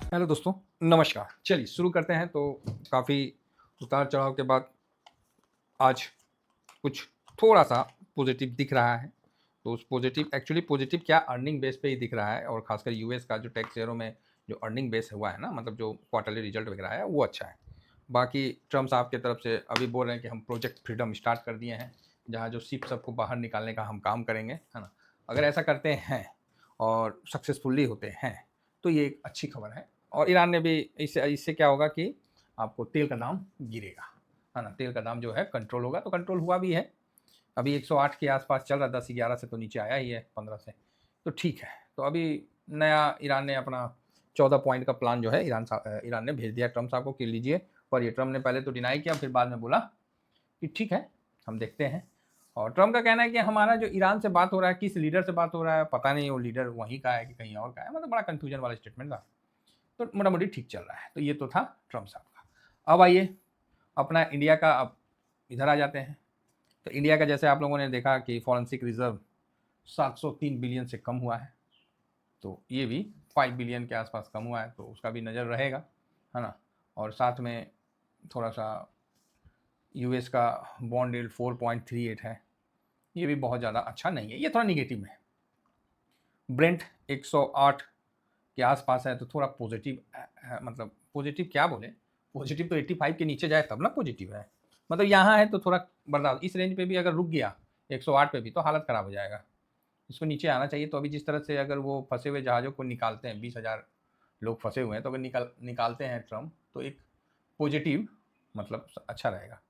Hello दोस्तों, नमस्कार। चलिए शुरू करते हैं। तो काफ़ी उतार-चढ़ाव के बाद आज कुछ थोड़ा-सा पॉज़िटिव दिख रहा है। तो उस पॉज़िटिव एक्चुअली पॉज़िटिव क्या अर्निंग बेस पे ही दिख रहा है, और ख़ासकर यूएस का जो टेक शेयरों में जो अर्निंग बेस हुआ है ना, मतलब जो क्वार्टरली रिज़ल्ट वगैरह है, वो अच्छा है। बाकी ट्रम्प साहब की तरफ से अभी बोल रहे हैं कि हम प्रोजेक्ट फ्रीडम स्टार्ट कर दिए हैं, जहाँ जो शिप सबको बाहर निकालने का हम काम करेंगे, है ना? अगर ऐसा करते हैं और सक्सेसफुली होते हैं, तो ये एक अच्छी खबर है। और ईरान ने भी इससे इससे क्या होगा कि आपको तेल का दाम गिरेगा, है ना? तेल का दाम जो है कंट्रोल होगा, तो कंट्रोल हुआ भी है। अभी 108 के आसपास चल रहा है, 10-11 से तो नीचे आया ही है, 15 से, तो ठीक है। तो अभी नया ईरान ने अपना 14 पॉइंट का प्लान जो है ईरान ने भेज दिया ट्रम्प साहब को कि लीजिए। पर ये ट्रम्प ने पहले तो डिनाई किया, फिर बाद में बोला कि ठीक है, हम देखते हैं। और ट्रम्प का कहना है कि हमारा जो ईरान से बात हो रहा है, किस लीडर से बात हो रहा है पता नहीं, वो लीडर वहीं का है कि कहीं और का है, मतलब बड़ा कन्फ्यूजन वाला स्टेटमेंट था। तो मोटा-मोटी ठीक चल रहा है। तो ये तो था ट्रम्प साहब का। अब आइए अपना इंडिया का, अब इधर आ जाते हैं। तो इंडिया का जैसे आप लोगों ने देखा कि फॉरेंसिक रिजर्व 703 बिलियन से कम हुआ है। तो ये भी 5 बिलियन के आसपास कम हुआ है, तो उसका भी नज़र रहेगा, है ना? और साथ में थोड़ा-सा यूएस का बॉन्ड यील्ड 4.38 है। ये भी बहुत ज़्यादा अच्छा नहीं है, ये थोड़ा नेगेटिव है। ब्रेंट 108 के आसपास है, तो थोड़ा पॉजिटिव मतलब पॉजिटिव क्या बोले, पॉजिटिव तो 85 के नीचे जाए तब ना पॉजिटिव है। मतलब यहाँ है तो थोड़ा बर्दाश्त, इस रेंज पे भी अगर रुक गया 108 पे भी, तो हालत ख़राब हो जाएगा। इसको नीचे आना चाहिए। तो अभी जिस तरह से अगर वो फंसे हुए जहाज़ों को निकालते हैं, 20,000 लोग फंसे हुए हैं, तो अगर निकालते हैं ट्रम्प, तो एक पॉजिटिव मतलब अच्छा रहेगा।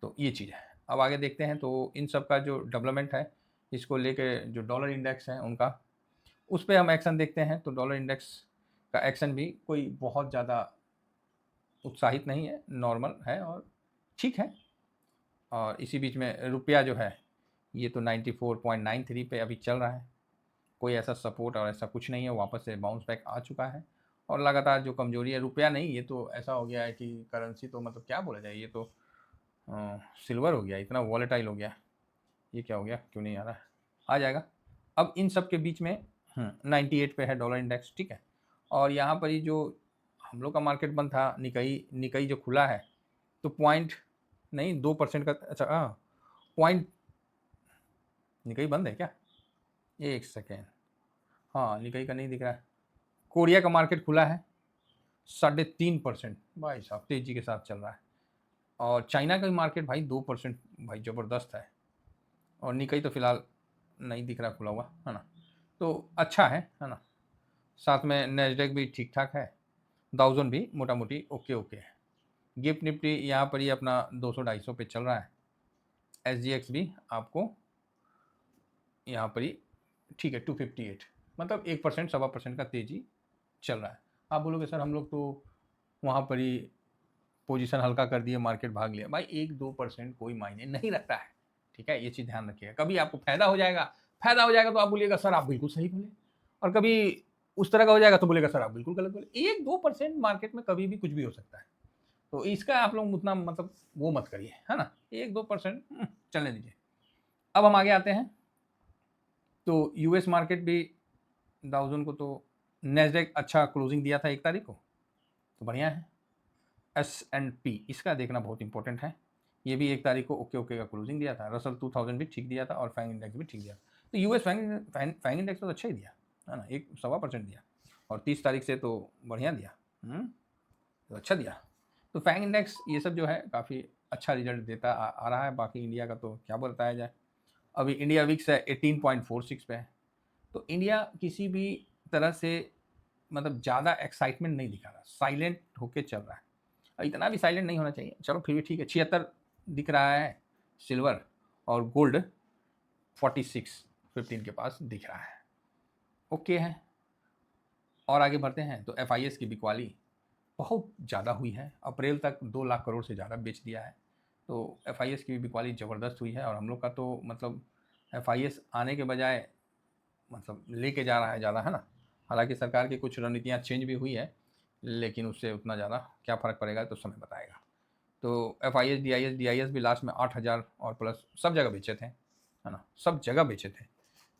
तो ये चीज़ है। अब आगे देखते हैं। तो इन सब का जो डेवलपमेंट है, इसको लेके जो डॉलर इंडेक्स है उनका, उस पे हम एक्शन देखते हैं। तो डॉलर इंडेक्स का एक्शन भी कोई बहुत ज़्यादा उत्साहित नहीं है, नॉर्मल है और ठीक है। और इसी बीच में रुपया जो है, ये तो 94.93 पे अभी चल रहा है। कोई ऐसा सपोर्ट और ऐसा कुछ नहीं है, वापस से बाउंस बैक आ चुका है। और लगातार जो कमजोरी है, रुपया नहीं, ये तो ऐसा हो गया है कि करेंसी तो मतलब क्या बोला जाए, ये तो सिल्वर हो गया, इतना वॉलेटाइल हो गया। ये क्या हो गया, क्यों नहीं आ रहा है? आ जाएगा। अब इन सब के बीच में 98 पे है डॉलर इंडेक्स, ठीक है। और यहाँ पर ही जो हम लोग का मार्केट बंद था, निकई निकई जो खुला है, तो पॉइंट नहीं 2% का, अच्छा हाँ, पॉइंट निकई बंद है क्या? एक सेकेंड, हाँ निकई का नहीं दिख रहा है। कोरिया का मार्केट खुला है 3.5%, भाई साहब तेजी के साथ चल रहा है। और चाइना का भी मार्केट भाई 2%, भाई ज़बरदस्त है। और निकई तो फिलहाल नहीं दिख रहा खुला हुआ, है ना? तो अच्छा है ना? साथ में नैस्डैक भी ठीक ठाक है, डाउ भी मोटा मोटी ओके ओके है। गिफ्ट निफ्टी यहाँ पर ही अपना 200-250 पे चल रहा है। एस भी आपको यहाँ पर ही ठीक है 258, मतलब 1% 1.25% का तेजी चल रहा है। आप बोलोगे सर हम लोग तो वहाँ पर ही पोजीशन हल्का कर दिए, मार्केट भाग लिया। भाई 1-2% कोई मायने नहीं रखता है, ठीक है? ये चीज़ ध्यान रखिएगा। कभी आपको फ़ायदा हो जाएगा तो आप बोलिएगा सर आप बिल्कुल सही बोले, और कभी उस तरह का हो जाएगा तो बोलेगा सर आप बिल्कुल गलत बोले। 1-2% मार्केट में कभी भी कुछ भी हो सकता है। तो इसका आप लोग उतना मतलब वो मत करिए, है ना? 1-2% चलने दीजिए। अब हम आगे आते हैं। तो यूएस मार्केट भी डाउ को तो नैस्डैक अच्छा क्लोजिंग दिया था 1 तारीख को, तो बढ़िया है। S&P इसका देखना बहुत इंपॉर्टेंट है। ये भी 1 तारीख को ओके ओके का क्लोजिंग दिया था। रसल 2000 भी ठीक दिया था, और फैंग इंडेक्स भी ठीक दिया। तो यूएस फैंग इंडेक्स तो अच्छा ही दिया, है ना? 1 दिया, और 30 तारीख से तो बढ़िया दिया। तो अच्छा दिया। तो फैंग इंडेक्स ये सब जो है काफ़ी अच्छा रिजल्ट देता आ रहा है। बाकी इंडिया का तो क्या बताया जाए। अभी इंडिया विक्स है 18.46 पे है। तो इंडिया किसी भी तरह से मतलब ज़्यादा एक्साइटमेंट नहीं दिखा रहा, साइलेंट होके चल रहा है। इतना भी साइलेंट नहीं होना चाहिए, चलो फिर भी ठीक है। 76 दिख रहा है सिल्वर, और गोल्ड 46-15 के पास दिख रहा है, ओके है। और आगे बढ़ते हैं। तो एफ की बिकवाली बहुत ज़्यादा हुई है, अप्रैल तक 2 लाख करोड़ से ज़्यादा बेच दिया है। तो एफ की भी बिकवाली ज़बरदस्त हुई है, और हम लोग का तो मतलब एफ आने के बजाय मतलब लेके जा रहा है ज़्यादा, है ना? हालांकि सरकार की कुछ रणनीतियाँ चेंज भी हुई है, लेकिन उससे उतना ज़्यादा क्या फ़र्क पड़ेगा तो समय बताएगा। तो डी आई एस भी लास्ट में 8,000 और प्लस सब जगह बेचे थे, है ना? सब जगह बेचे थे।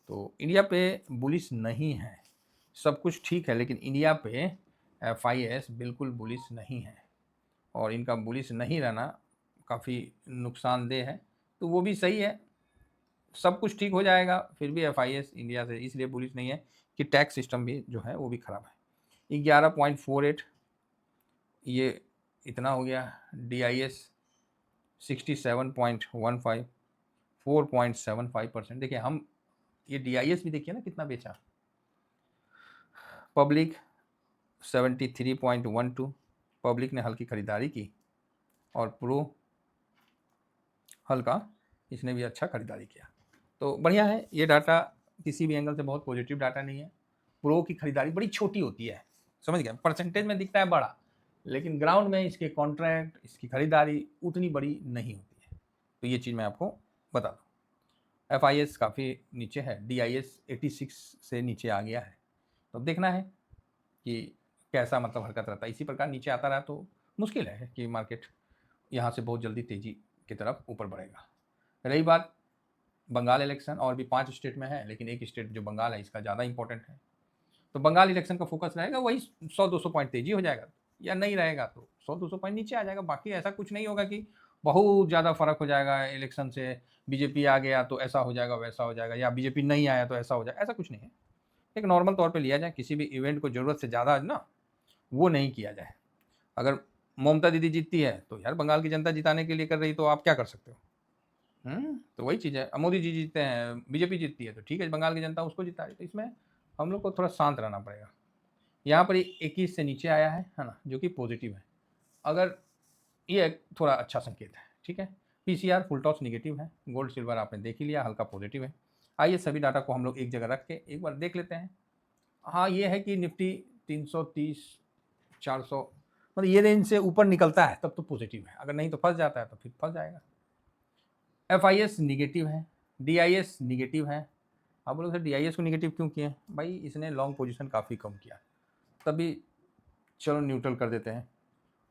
तो इंडिया पे बुलिश नहीं है, सब कुछ ठीक है, लेकिन इंडिया पे FIS बिल्कुल बुलिश नहीं है और इनका बुलिश नहीं रहना काफ़ी नुकसानदेह है, तो वो भी सही है, सब कुछ ठीक हो जाएगा। फिर भी FIS इंडिया से इसलिए बुलिश नहीं है कि टैक्स सिस्टम भी जो है वो भी ख़राब है। 11.48 ये इतना हो गया। DIS 67.15 4.75%। देखिए हम ये DIS भी देखिए ना कितना बेचा। पब्लिक 73.12 पब्लिक ने हल्की खरीदारी की और प्रो हल्का इसने भी अच्छा खरीदारी किया, तो बढ़िया है। ये डाटा किसी भी एंगल से बहुत पॉजिटिव डाटा नहीं है। प्रो की खरीदारी बड़ी छोटी होती है, समझ गए, परसेंटेज में दिखता है बड़ा, लेकिन ग्राउंड में इसके कॉन्ट्रैक्ट, इसकी खरीदारी उतनी बड़ी नहीं होती है। तो ये चीज़ मैं आपको बता दूँ। FIS काफ़ी नीचे है, DIS 86 से नीचे आ गया है। तो अब देखना है कि कैसा मतलब हरकत रहता है। इसी प्रकार नीचे आता रहा तो मुश्किल है कि मार्केट यहाँ से बहुत जल्दी तेज़ी की तरफ ऊपर बढ़ेगा। रही बात बंगाल इलेक्शन, और भी 5 स्टेट में है, लेकिन एक स्टेट जो बंगाल है इसका ज़्यादा इंपॉर्टेंट है। तो बंगाल इलेक्शन का फोकस रहेगा, वही 100-200 पॉइंट तेज़ी हो जाएगा, या नहीं रहेगा तो 100-200 पॉइंट नीचे आ जाएगा। बाकी ऐसा कुछ नहीं होगा कि बहुत ज़्यादा फर्क हो जाएगा इलेक्शन से, बीजेपी आ गया तो ऐसा हो जाएगा वैसा हो जाएगा, या बीजेपी नहीं आया तो ऐसा हो जाएगा, ऐसा कुछ नहीं है। एक नॉर्मल तौर पे लिया जाए, किसी भी इवेंट को ज़रूरत से ज़्यादा ना वो नहीं किया जाए। अगर ममता दीदी जीतती है तो यार बंगाल की जनता जिताने के लिए कर रही, तो आप क्या कर सकते हो? तो वही चीज़ है। मोदी जी जीतते हैं, बीजेपी जीतती है तो ठीक है, बंगाल की जनता उसको जिता रही, तो इसमें हम लोग को थोड़ा शांत रहना पड़ेगा। यहाँ पर 21 से नीचे आया है ना, जो कि पॉजिटिव है। अगर ये थोड़ा अच्छा संकेत है, ठीक है। PCR फुल टॉस निगेटिव है, गोल्ड सिल्वर आपने देख ही लिया, हल्का पॉजिटिव है। आइए सभी डाटा को हम लोग एक जगह रख के एक बार देख लेते हैं। हाँ, ये है कि निफ्टी 330 400 मतलब ये रेंज से ऊपर निकलता है तब तो पॉजिटिव है, अगर नहीं तो फंस जाता है तो फिर फंस जाएगा। FIS निगेटिव है, DIS निगेटिव है। आप बोलोगे सर DIS को निगेटिव क्यों किए? भाई इसने लॉन्ग पोजीशन काफ़ी कम किया, तभी चलो न्यूट्रल कर देते हैं।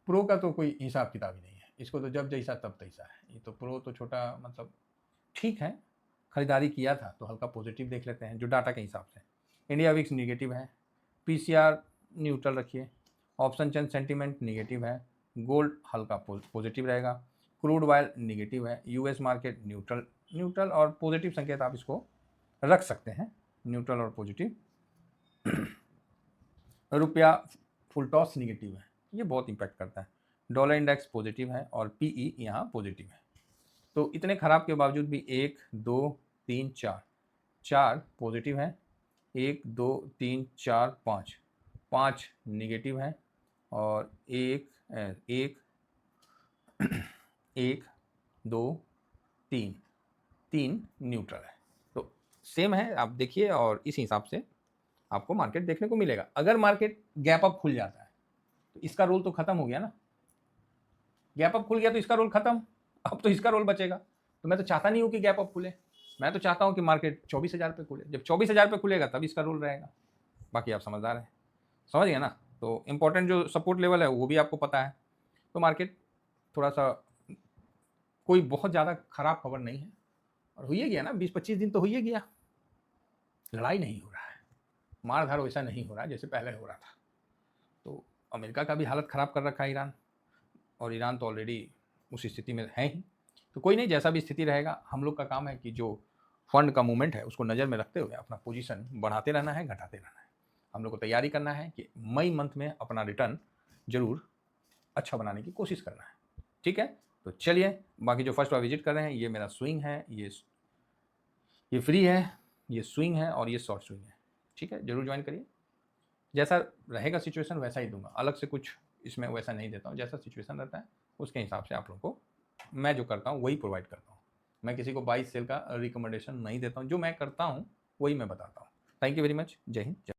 प्रो का तो कोई हिसाब किताब ही नहीं है, इसको तो जब जैसा तब तैसा है। ये तो प्रो तो छोटा मतलब ठीक है, खरीदारी किया था तो हल्का पॉजिटिव देख लेते हैं जो डाटा के हिसाब से। इंडिया विक्स निगेटिव है, PCR न्यूट्रल रखिए, ऑप्शन चेन सेंटीमेंट निगेटिव है, गोल्ड हल्का पॉजिटिव रहेगा, क्रूड ऑयल निगेटिव है, US मार्केट न्यूट्रल। न्यूट्रल और पॉजिटिव संकेत आप इसको रख सकते हैं, न्यूट्रल और पॉजिटिव। रुपया फुल टॉस निगेटिव है, ये बहुत इंपैक्ट करता है। डॉलर इंडेक्स पॉजिटिव है और PE यहाँ पॉजिटिव है। तो इतने खराब के बावजूद भी 1 2 3 4 पॉजिटिव है, 1 2 3 4 5 निगेटिव है और एक 2 3 न्यूट्रल है। तो सेम है, आप देखिए और इस हिसाब से आपको मार्केट देखने को मिलेगा। अगर मार्केट गैप अप खुल जाता है तो इसका रोल तो खत्म हो गया ना, गैप अप खुल गया तो इसका रोल खत्म, अब तो इसका रोल बचेगा। तो मैं तो चाहता नहीं हूँ कि गैप अप खुले, मैं तो चाहता हूँ कि मार्केट 24,000 पे खुले। जब 24,000 पे खुलेगा तब इसका रोल रहेगा। बाकी आप समझदार हैं, समझ गए ना। तो इंपॉर्टेंट जो सपोर्ट लेवल है वो भी आपको पता है। तो मार्केट थोड़ा सा कोई बहुत ज़्यादा खराब खबर नहीं है, और हुई गया ना 20-25 दिन तो हुई गया, लड़ाई नहीं हो रहा है, मारधाड़ वैसा नहीं हो रहा है जैसे पहले हो रहा था। तो अमेरिका का भी हालत ख़राब कर रखा है ईरान, और ईरान तो ऑलरेडी उस स्थिति में है ही। तो कोई नहीं, जैसा भी स्थिति रहेगा हम लोग का काम है कि जो फंड का मूवमेंट है उसको नज़र में रखते हुए अपना पोजीशन बढ़ाते रहना है, घटाते रहना है। हम लोग को तैयारी करना है कि मई मंथ में अपना रिटर्न जरूर अच्छा बनाने की कोशिश करना है, ठीक है। तो चलिए, बाकी जो फर्स्ट बार विजिट कर रहे हैं, ये मेरा स्विंग है, ये फ्री है, ये स्विंग है और ये शॉर्ट स्विंग है, ठीक है। जरूर ज्वाइन करिए, जैसा रहेगा सिचुएशन वैसा ही दूंगा, अलग से कुछ इसमें वैसा नहीं देता हूँ। जैसा सिचुएशन रहता है उसके हिसाब से आप लोगों को मैं जो करता हूँ वही प्रोवाइड करता हूँ। मैं किसी को बाई सेल का रिकमेंडेशन नहीं देता हूँ, जो मैं करता हूँ वही मैं बताता हूँ। थैंक यू वेरी मच, जय हिंद।